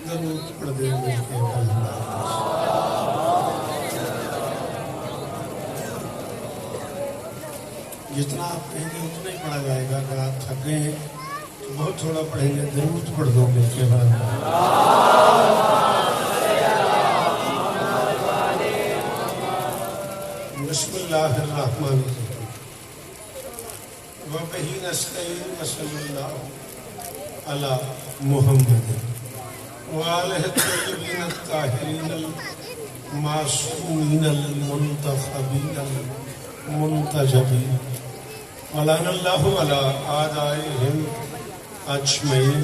درود پڑھ دے مل کے جتنا آپ کہیں گے اتنا ہی پڑھا جائے گا. اگر آپ تھک گئے ہیں تو بہت تھوڑا پڑھیں گے. درود پڑھ دو مل کے بسم اللہ الرحمن الرحیم. وبہ نستعین وصلی اللہ علی محمد وآلہ الطیبین الطاہرین المعصومین المنتخبین المنتجبین ولعن اللہ علی اعدائہم اجمعین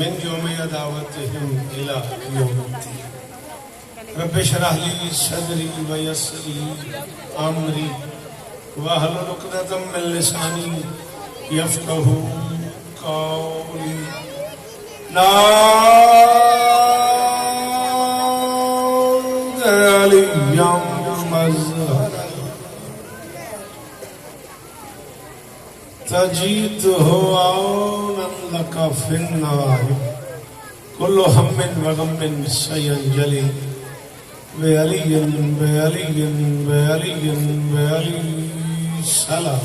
من یوم عداوتہم الی یوم الدین. رب اشرح لی صدری ویسر لی امری واحلل عقدۃ من لسانی یفقہوا قولی. نعوذ علیا مظہر تجید ہو عونا لک فی النار کل ہم وغم سینجلی بعلی بعلی بعلی بعلی سلام.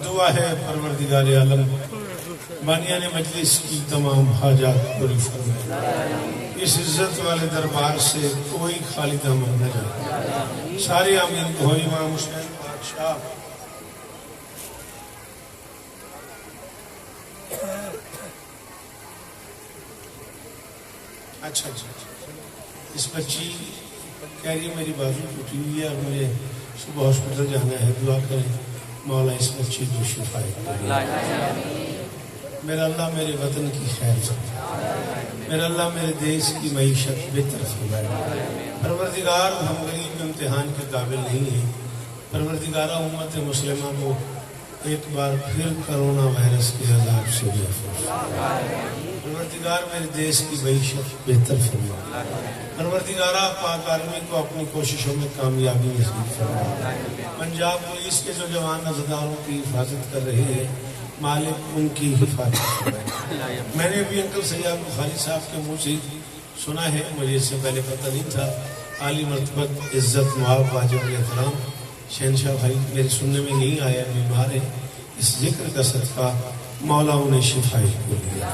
دعا ہے پروردگار عالم بانیان مجلس کی تمام حاجات پوری فرمائے. اس عزت والے دربار سے کوئی خالی دامن نہ جائے. سارے آمین کو امام حسین بادشاہ اچھا اس بچی کہہ رہی ہے میری بازو ٹوٹی ہوئی ہے اور مجھے صبح ہاسپٹل جانا ہے. دعا کریں مولا اس بچی کو شفا دے. میرا اللہ میرے وطن کی خیر فرمائے. میرا اللہ میرے دیش کی معیشت بہتر فرمائے. پروردگار ہم غریب امتحان کے قابل نہیں ہیں. پروردگارہ امت مسلمہ کو ایک بار پھر کرونا وائرس کے عذاب سے محفوظ. پروردگار میرے دیش کی معیشت بہتر فرمائے. پروردگارہ پاک آرمی کو اپنی کوششوں میں کامیابی نصیب فرمائے. پنجاب پولیس کے جو جوان عزاداروں کی حفاظت کر رہے ہیں مالک ان کی حفاظت فرمائے. میں نے ابھی انکل سیاد بخاری صاحب کے منہ سے سنا ہے, مجھے اس سے پہلے پتہ نہیں تھا. عالی مرتبت عزت معاب واجب احترام شہنشاہ بھائی میرے سننے میں نہیں آیا, بیمار ہے. اس ذکر کا صدقہ مولا انہیں شفائی کو لیا.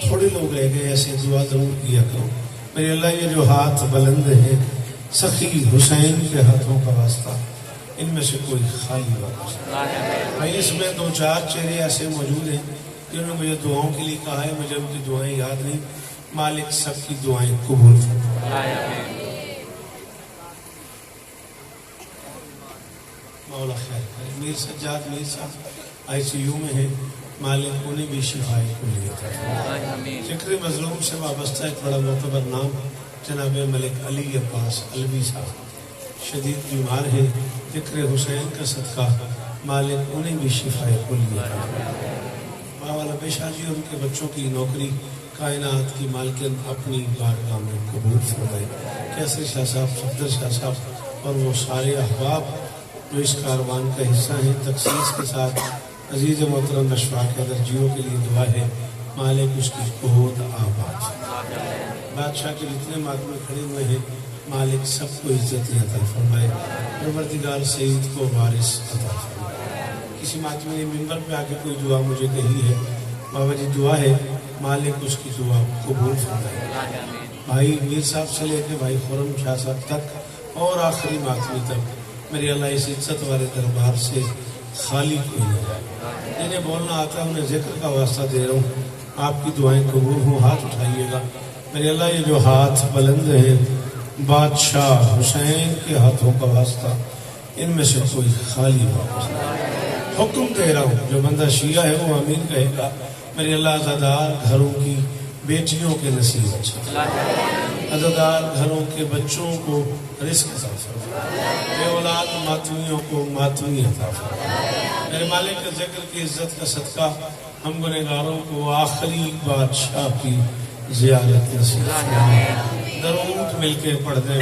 تھوڑے لوگ رہ گئے, ایسے دعا ضرور کیا کرو. میرے اللہ یہ جو ہاتھ بلند ہیں سخی حسین کے ہاتھوں کا واسطہ ان میں سے کوئی خالی واپس. بھائی اس میں دو چار چہرے ایسے موجود ہیں جنہوں نے مجھے دعاؤں کے لیے کہا ہے, مجھے ان کی دعائیں یاد نہیں. مالک سب کی دعائیں قبول فرمائے. مولا خیر کرے. میر سجاد میر صاحب آئی سی یو میں ہیں, مالک انہیں بھی شفائی کو لیا تھا. ذکر مظلوم سے وابستہ ایک بڑا معتبر نام جناب ملک علی عباس علوی صاحب شدید بیمار ہیں. ذکر حسین کا صدقہ مالک انہیں بھی شفائی کو لیا تھا. باولا پیشہ جی اور ان کے بچوں کی نوکری کائنات کی مالکن اپنی بارگاہ میں قبول فرمائے. کیسر شاہ صاحب, صفدر شاہ صاحب اور وہ سارے احباب جو اس کاروان کا حصہ ہیں تخصیص کے ساتھ عزیز محترم اشفاق درجیوں کے لیے دعا ہے مالک اس کی قوت آباد. بادشاہ کے جتنے ماتمے کھڑے ہوئے ہیں مالک سب کو عزت عطا فرمائے. پروردگار سعید کو وارث عطا فرمائے. کسی ماتمے نے ممبر پہ آ کے کوئی دعا مجھے کہی ہے, بابا جی دعا ہے مالک اس کی دعا قبول فرمائے. بھائی میر صاحب سے لے کے بھائی خرم شاہ صاحب تک اور آخری ماتمی تک میرے اللہ اس عزت والے دربار سے خالی کوئی نہیں جائے. انہیں بولنا آتا ہے انہیں ذکر کا واسطہ دے رہا ہوں, آپ کی دعائیں قبول ہوں. ہاتھ اٹھائیے گا. میرے اللہ یہ جو ہاتھ بلند ہیں بادشاہ حسین کے ہاتھوں کا واسطہ ان میں سے کوئی خالی واپس نہیں. حکم دے رہا ہوں جو بندہ شیعہ ہے وہ آمین کہے گا. میرے اللہ عزادار گھروں کی بیٹیوں کے نصیب اچھا, عزادار گھروں کے بچوں کو رزق عطا فرمائے. بے اولاد ماتمیوں کو ماتمی عطا فرمائے. میرے مالک کے ذکر کی عزت کا صدقہ ہم گنہگاروں کو آخری بادشاہ کی زیارت نصیب فرمائے. درود مل کے پڑھ دیں.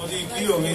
ਉਹਦੀ ਕੀ ਹੋ ਗਈ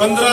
15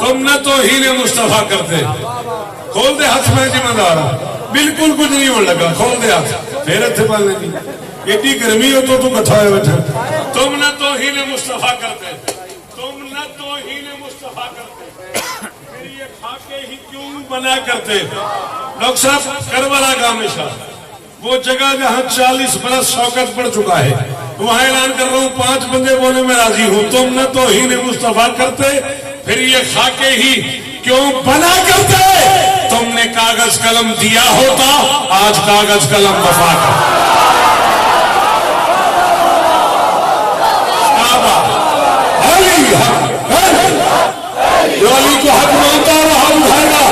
تم نہ توہین مصطفیٰ کرتے. کھول دے ہاتھ میں ذمہ دار بالکل کچھ نہیں ہونے لگا. کھول دے ہاتھ پھر اتنے پالنے کی ایڈی گرمی ہو تو کٹھا ہوئے بیٹھا. تم نہ توہین مصطفیٰ کرتے, تم نہ توہین مصطفیٰ کرتے, پھر یہ خاکے ہی کیوں بنا کرتے. ڈاکٹر صاحب کربلا کا ہمیشہ وہ جگہ جہاں 40 برس شوکت پڑ چکا ہے, وہاں اعلان کر رہا ہوں 5 بندے بولنے میں راضی ہوں. تم نہ توہین مصطفیٰ کرتے, پھر یہ خاکے ہی کیوں بنا کرتے. تم نے کاغذ قلم دیا ہوتا, آج کاغذ قلم وفا کرتا. جو علی کو حق مانتا ہے وہ ہاتھ اٹھائے گا,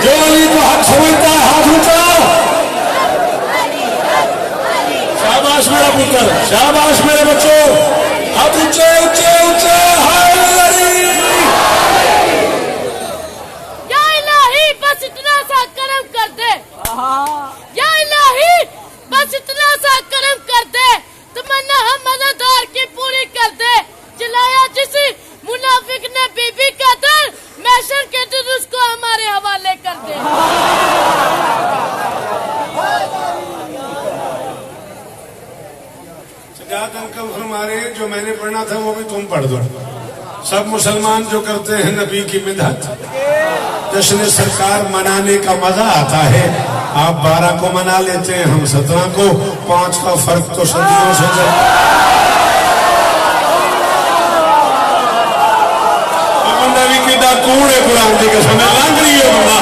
جو علی کو حق سمجھتا ہے ہاتھ اٹھاؤ. شاباش میرا پتر, شاباش میرے بچوں, ہاتھ اونچے اونچے اونچے. یا الہی بس اتنا سا کرم کر دے, یا الہی بس اتنا سا کرم کر دے, تمنا ہم مزیدار کی پوری کر دے. جلایا جس منافق نے بی بی کا در, محشر کے دن اس کو ہمارے حوالے کر دے. سجاد انکل فرما رہے ہیں جو میں نے پڑھنا تھا وہ بھی تم پڑھ دو. سب مسلمان جو کرتے ہیں نبی کی مدحت, جشن سرکار منانے کا مزہ آتا ہے. آپ 12 کو منا لیتے ہیں, ہم 17 کو. 5 کا فرق تو صدیوں سے بندہ بھی کتا کوڑ ہے. قرآن کی قسم لنگ رہی ہے بندہ,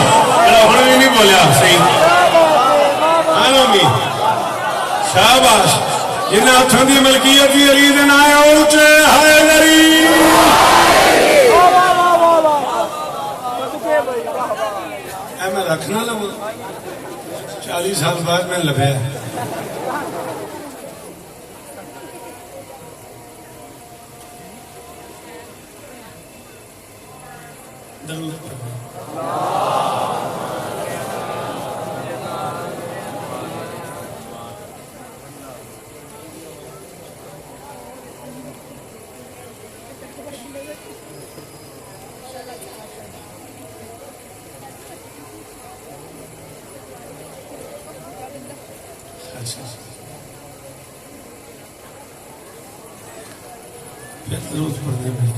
ہوں بھی نہیں بولیا صحیح. شاباش. جنہیں ہاتھوں کی ملکیت بھی علی دن آئے اونچے حیدری. اے میں رکھنا لوں 40 سال بعد میں لبیا. درود پڑھنے میں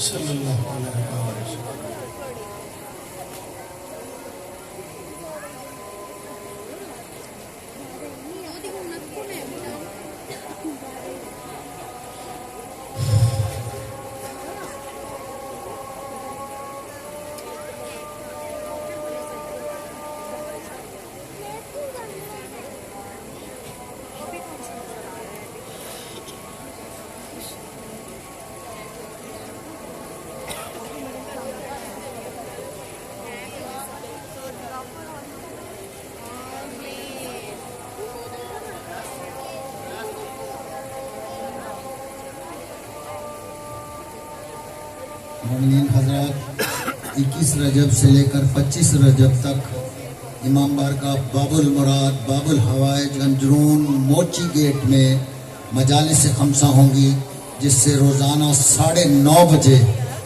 صلی اللہ علیہ وسلم. حضرات 21 رجب سے لے کر 25 رجب تک امام بارگاہ باب المراد باب الحوائج انجرون موچی گیٹ میں مجالس خمسہ ہوں گی، جس سے روزانہ 9:30 بجے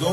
2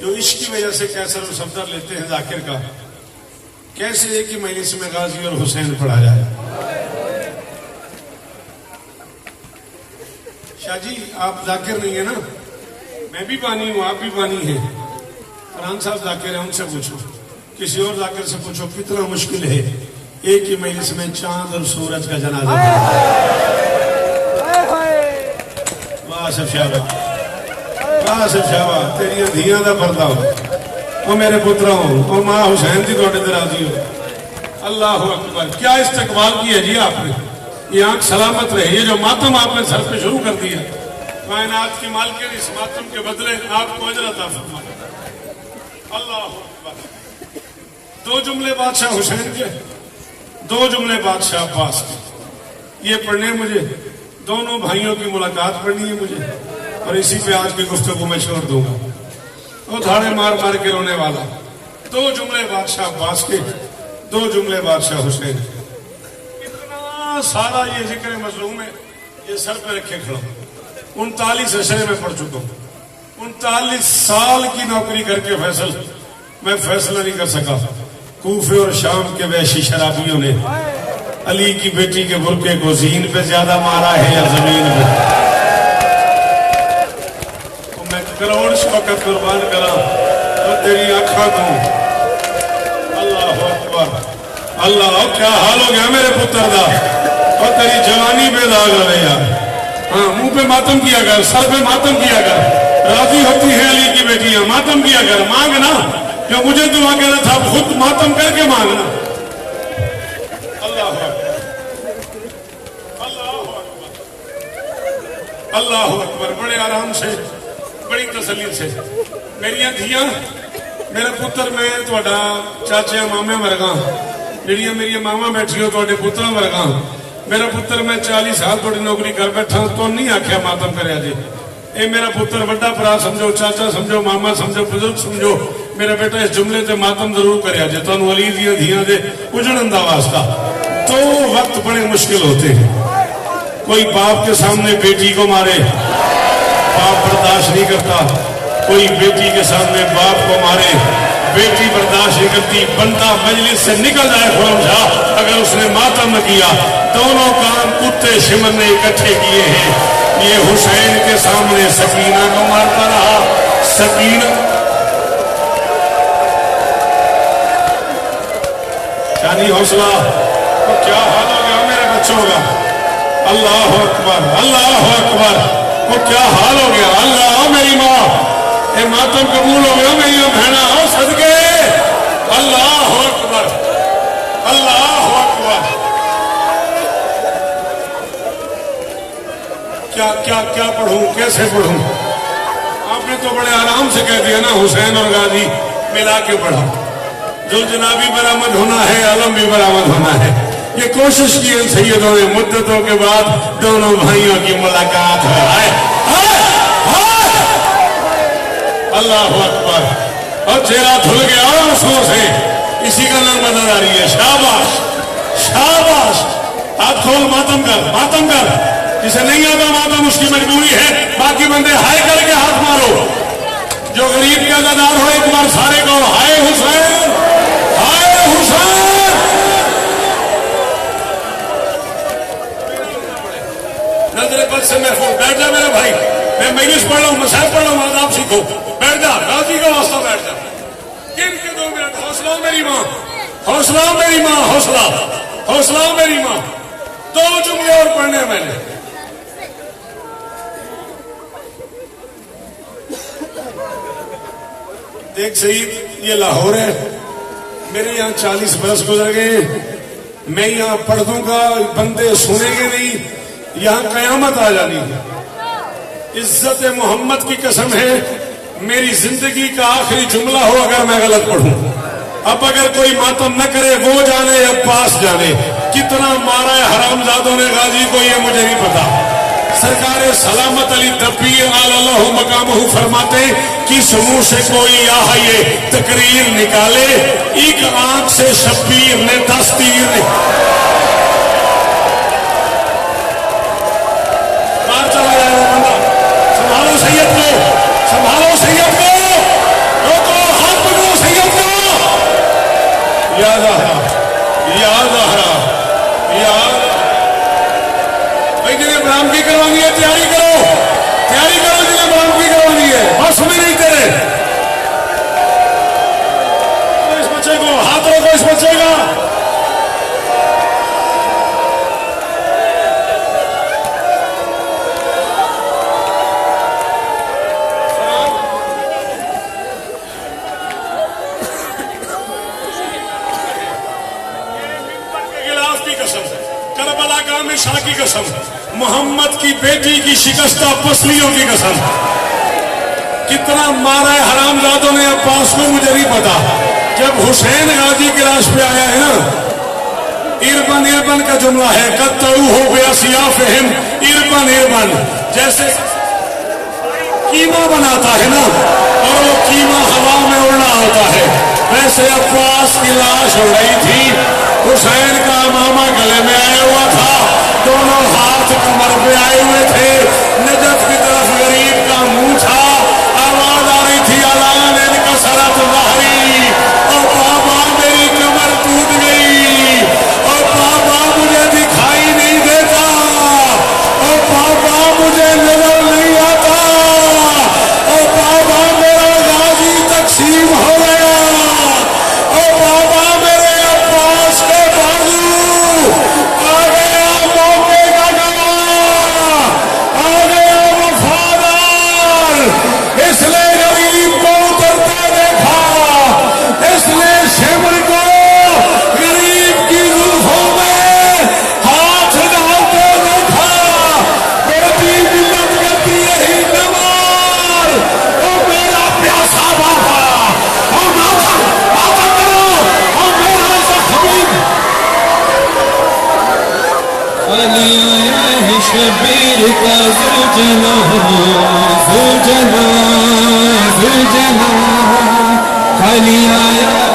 جو عشق کی وجہ سے کیسر و صفدر لیتے ہیں ذاکر کا، کیسے ایک ہی مجلس میں غازی اور حسین پڑھا جائے؟ شاہ جی آپ ذاکر نہیں ہیں نا، میں بھی بانی ہوں، آپ بھی بانی ہیں، فرحان صاحب ذاکر ہیں، ان سے پوچھو، کسی اور ذاکر سے پوچھو کتنا مشکل ہے ایک ہی مجلس میں چاند اور سورج کا جنازہ واہ آصف شاہ، واہ آصف شاہ، تیری دھیاں دا پردہ ہو، او میرے پترا ہو، او ماں حسین دی توڑے درازی ہو۔ اللہ اکبر، کیا استقبال کیا جی آپ نے، یہ آنکھ سلامت رہے، یہ جو ماتم آپ نے سر پہ شروع کر دیا، کائنات کی مالکن اس ماتم کے بدلے آپ کو اجر عطا فرمائے۔ اللہ اکبر، دو جملے بادشاہ حسین کے، دو جملے بادشاہ عباس کے، یہ پڑھنے مجھے، دونوں بھائیوں کی ملاقات پڑھنی ہے مجھے، اور اسی پہ آج کی گفتگو میں چھوڑ دوں گا۔ وہ دھاڑے مار مار کے رونے والا، دو جملے بادشاہ عباس کے، دو جملے بادشاہ حسین کے، اتنا سارا یہ ذکر مظلوم ہے، یہ سر پہ رکھے کھڑا، 39 عشرے میں پڑھ چکا ہوں، 39 سال کی نوکری کر کے میں فیصلہ نہیں کر سکا۔ کوفے اور شام کے وحشی شرابیوں نے علی کی بیٹی کے برقعے کو زین پہ زیادہ مارا ہے یا زمین پہ؟ تو میں کروڑ شوکت قربان کرا تو تیری آنکھاں کو۔ اللہ اکبر، اللہ کیا حال ہو گیا میرے پتر دا، اور تیری جوانی پہ داغ رہے یار، ہاں منہ پہ ماتم کیا کر، سر پہ ماتم کیا کر، راضی ہوتی ہے علی کی بیٹیاں، ماتم کیا کر، مانگنا جو مجھے دعا کہنا تھا خود ماتم کر کے مانگنا۔ اللہ اکبر، اللہ اکبر، اللہ اکبر، بڑے آرام سے، بڑی تسلی سے میری دھیاں، میرا پتر میں تھوڑا چاچے مامے ورگاں، جڑیاں میری ماما بیٹھی ہو تھوڑے پتراں ورگاں، میرا پتر میں 40 سال تھوڑی نوکری کر بیٹھا تو نہیں آکھیا ماتم کریا جی، اے میرا پتر بڑا برا سمجھو، چاچا سمجھو، ماما سمجھو، بزرگ سمجھو، میرا بیٹا اس جملے تے ماتم ضرور کریا جی، تانوں علی دیاں دھیاں دے اجڑن دا واسطہ۔ تو وقت بڑے مشکل ہوتے ہیں، کوئی باپ کے سامنے بیٹی کو مارے، باپ برداشت نہیں کرتا، کوئی بیٹی کے سامنے باپ کو مارے، بیٹی برداشت نہیں کرتی، بندہ مجلس سے نکل جائے خرم شاہ اگر اس نے ماتم نہ کیا، دونوں کام کتے شمر نے اکٹھے کیے ہیں۔ یہ حسین کے سامنے سکینہ کو مارتا رہا، سکینہ یعنی حوصلہ، تو کیا حال ہو گیا میرے بچوں کا؟ اللہ اکبر، اللہ اکبر، وہ کیا حال ہو گیا؟ اللہ میری ماں، اے ماتم قبول ہو گیا میری بہنا، آؤ صدقے، اللہ اکبر، اللہ اکبر، کیا کیا کیا پڑھوں، کیسے پڑھوں؟ آپ نے تو بڑے آرام سے کہہ دیا نا حسین اور غازی ملا کے پڑھا، جو جنابی برآمد ہونا ہے عالم بھی برآمد ہونا ہے۔ یہ کوشش کی ان سیدوں نے، مدتوں کے بعد دونوں بھائیوں کی ملاقات ہے، اللہ اکبر، اور چہرہ دھل گیا آنسوں سے، اسی کا نام نظر آ رہی ہے، شاباش شاباش، ہاتھ کھول، ماتم کر، ماتم کر، جسے نہیں آتا ماتم اس کی مجبوری ہے، باقی بندے ہائے کر کے ہاتھ مارو، جو غریب کا دادار ہو ایک بار سارے کو ہائے حسین، ہائے حسین۔ نظر بد سے محفوظ، بیٹھ جا میرا بھائی، میں مجلس پڑھ رہا ہوں، مسائل پڑھ رہا ہوں، آداب سیکھو، بیٹھ جا، غازی کا واسطہ بیٹھ جا، گن کے 2 منٹ، حوصلہ میری ماں، حوصلہ میری ماں، حوصلہ، حوصلہ میری ماں، 2 جملے اور پڑھنے میں نے۔ دیکھ سعید، یہ لاہور ہے، میرے یہاں 40 برس گزر گئے، میں یہاں پڑھ دوں گا، بندے سنیں گے نہیں، یہاں قیامت آ جانی ہے۔ عزت محمد کی قسم ہے، میری زندگی کا آخری جملہ ہو اگر میں غلط پڑھوں، اب اگر کوئی ماتم نہ کرے وہ جانے یا پاس جانے، کتنا مارا ہے حرامزادوں نے غازی کو یہ مجھے نہیں پتا۔ سرکار سلامت علی دبی اللہ مقامہ فرماتے کس منہ سے کوئی آہائے تقریر نکالے، ایک آنکھ سے شبیر نے 10 تیر مار چلا جائے وہ بندہ۔ سنبھالو سید کو، سنبھالو سید کو، یا زہرا یا زہرا یا بھائی جنہیں برامگی کروانی ہے تیاری کرو جنہیں برامگی کروانی ہے بس میں نہیں تیرے اس بچے کو ہاتھ روکو اس بچے کا کربلا کا شاہ کی قسم محمد کی بیٹی کی شکستہ پسلیوں کی قسم کتنا مارا ہے حرام زادوں نے عباس کو مجھے نہیں پتا جب حسین غازی کی لاش پہ آیا ہے نا اربن کا جملہ ہے قطعو ہو گیا سیافہم اربن جیسے قیمہ بناتا ہے نا اور وہ قیمہ ہوا میں اڑنا ہوتا ہے ویسے عباس کی لاش اڑ رہی تھی حسین کا امامہ گلے میں آیا ہوا تھا دونوں ہاتھ کمر پہ آئے ہوئے تھے نجف کی طرف غریب کا منہ تھا آواز آ رہی تھی اعلان ان کا سرت ظاہری اور بابا میری کمر ٹوٹ گئی اور بابا مجھے دکھائی نہیں دیتا اور بابا مجھے نظر نہیں آتا اور بابا میرا غازی تقسیم ہو گیا اور بابا میرے عباس کے بازو آ گیا موقع کا گواہ آ گیا وفادار اس نے غریب کو اترتا دیکھا اس نے شمر کو غریب کی زلفوں میں ہاتھ ڈالتے دیکھا بیٹی ملت کرتی رہی نمار اور میرا پیاسا بابا اور ماتا کرو اور میرا زخمی علی آیا ہے شبیر کا زلجنا علی آیا